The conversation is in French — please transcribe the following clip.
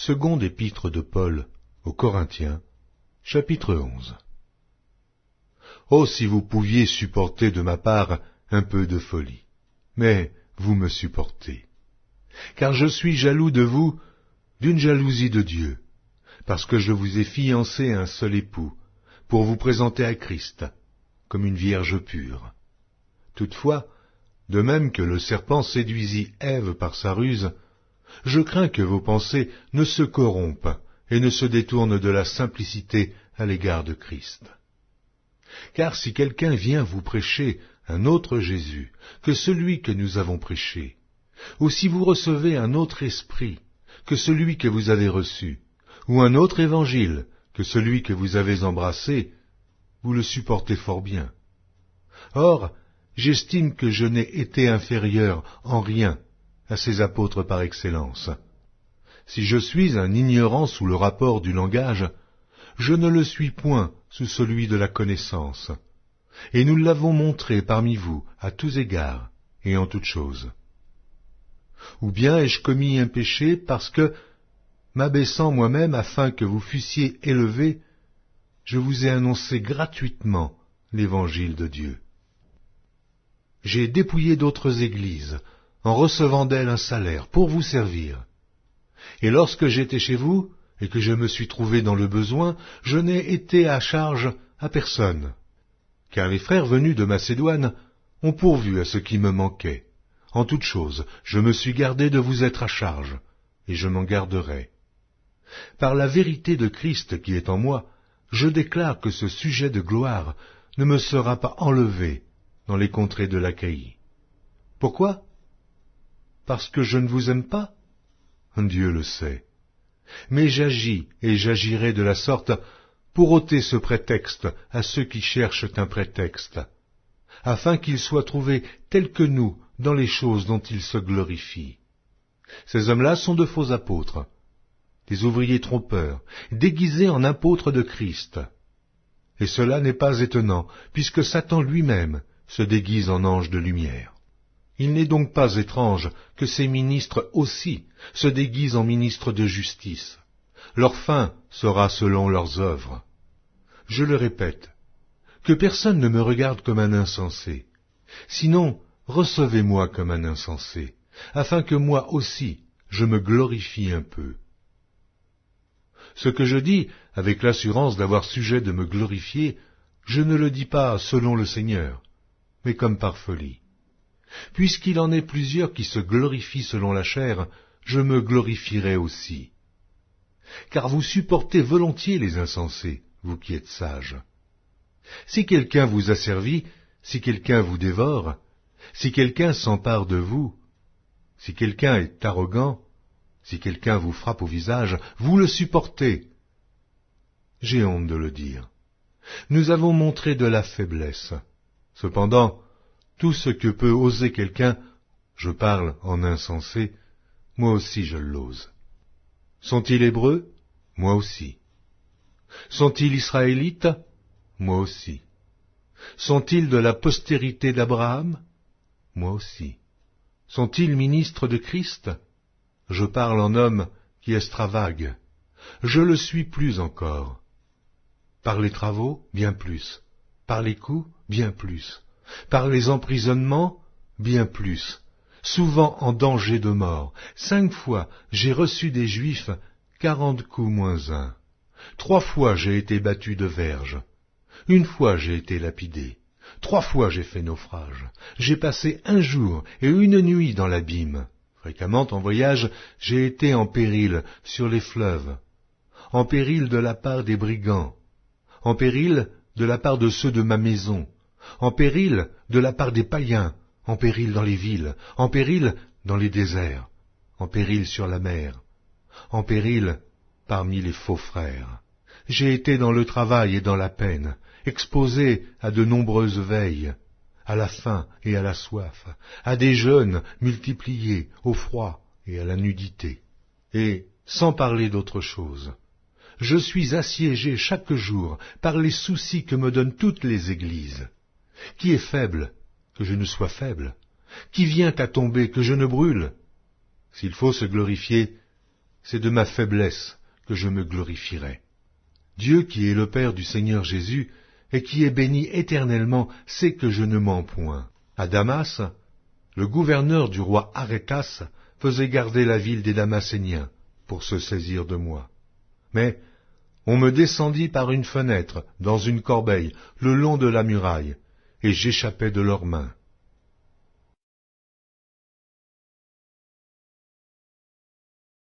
Seconde épître de Paul aux Corinthiens, chapitre 11. Oh, si vous pouviez supporter de ma part un peu de folie, mais vous me supportez. Car je suis jaloux de vous d'une jalousie de Dieu, parce que je vous ai fiancé à un seul époux, pour vous présenter à Christ, comme une vierge pure. Toutefois, de même que le serpent séduisit Ève par sa ruse, je crains que vos pensées ne se corrompent et ne se détournent de la simplicité à l'égard de Christ. Car si quelqu'un vient vous prêcher un autre Jésus que celui que nous avons prêché, ou si vous recevez un autre esprit que celui que vous avez reçu, ou un autre évangile que celui que vous avez embrassé, vous le supportez fort bien. Or, j'estime que je n'ai été inférieur en rien à ces apôtres par excellence. Si je suis un ignorant sous le rapport du langage, je ne le suis point sous celui de la connaissance. Et nous l'avons montré parmi vous à tous égards et en toutes choses. Ou bien ai-je commis un péché parce que, m'abaissant moi-même afin que vous fussiez élevés, je vous ai annoncé gratuitement l'évangile de Dieu. J'ai dépouillé d'autres églises, en recevant d'elles un salaire pour vous servir. Et lorsque j'étais chez vous, et que je me suis trouvé dans le besoin, je n'ai été à charge à personne, car les frères venus de Macédoine ont pourvu à ce qui me manquait. En toute chose, je me suis gardé de vous être à charge, et je m'en garderai. Par la vérité de Christ qui est en moi, je déclare que ce sujet de gloire ne me sera pas enlevé dans les contrées de l'Achaïe. Pourquoi? Parce que je ne vous aime pas? Dieu le sait. Mais j'agis et j'agirai de la sorte pour ôter ce prétexte à ceux qui cherchent un prétexte, afin qu'ils soient trouvés tels que nous dans les choses dont ils se glorifient. Ces hommes-là sont de faux apôtres, des ouvriers trompeurs, déguisés en apôtres de Christ. Et cela n'est pas étonnant, puisque Satan lui-même se déguise en ange de lumière. Il n'est donc pas étrange que ces ministres aussi se déguisent en ministres de justice. Leur fin sera selon leurs œuvres. Je le répète, que personne ne me regarde comme un insensé. Sinon, recevez-moi comme un insensé, afin que moi aussi je me glorifie un peu. Ce que je dis, avec l'assurance d'avoir sujet de me glorifier, je ne le dis pas selon le Seigneur, mais comme par folie. Puisqu'il en est plusieurs qui se glorifient selon la chair, je me glorifierai aussi. Car vous supportez volontiers les insensés, vous qui êtes sages. Si quelqu'un vous asservit, si quelqu'un vous dévore, si quelqu'un s'empare de vous, si quelqu'un est arrogant, si quelqu'un vous frappe au visage, vous le supportez. J'ai honte de le dire. Nous avons montré de la faiblesse. Cependant, tout ce que peut oser quelqu'un, je parle en insensé, moi aussi je l'ose. Sont-ils hébreux? Moi aussi. Sont-ils israélites? Moi aussi. Sont-ils de la postérité d'Abraham? Moi aussi. Sont-ils ministres de Christ? Je parle en homme qui extravague. Je le suis plus encore. Par les travaux, bien plus. Par les coups, bien plus. Par les emprisonnements, bien plus. Souvent en danger de mort. 5 fois j'ai reçu des Juifs 40 coups moins 1. 3 fois j'ai été battu de verge. 1 fois j'ai été lapidé. 3 fois j'ai fait naufrage. J'ai passé 1 jour et 1 nuit dans l'abîme. Fréquemment en voyage, j'ai été en péril sur les fleuves, en péril de la part des brigands, en péril de la part de ceux de ma maison, en péril de la part des païens, en péril dans les villes, en péril dans les déserts, en péril sur la mer, en péril parmi les faux frères. J'ai été dans le travail et dans la peine, exposé à de nombreuses veilles, à la faim et à la soif, à des jeûnes multipliés, au froid et à la nudité. Et, sans parler d'autre chose, je suis assiégé chaque jour par les soucis que me donnent toutes les églises. Qui est faible, que je ne sois faible? Qui vient à tomber, que je ne brûle? S'il faut se glorifier, c'est de ma faiblesse que je me glorifierai. Dieu qui est le Père du Seigneur Jésus, et qui est béni éternellement, sait que je ne mens point. À Damas, le gouverneur du roi Arétas faisait garder la ville des Damascéniens, pour se saisir de moi. Mais on me descendit par une fenêtre, dans une corbeille, le long de la muraille, et j'échappais de leurs mains.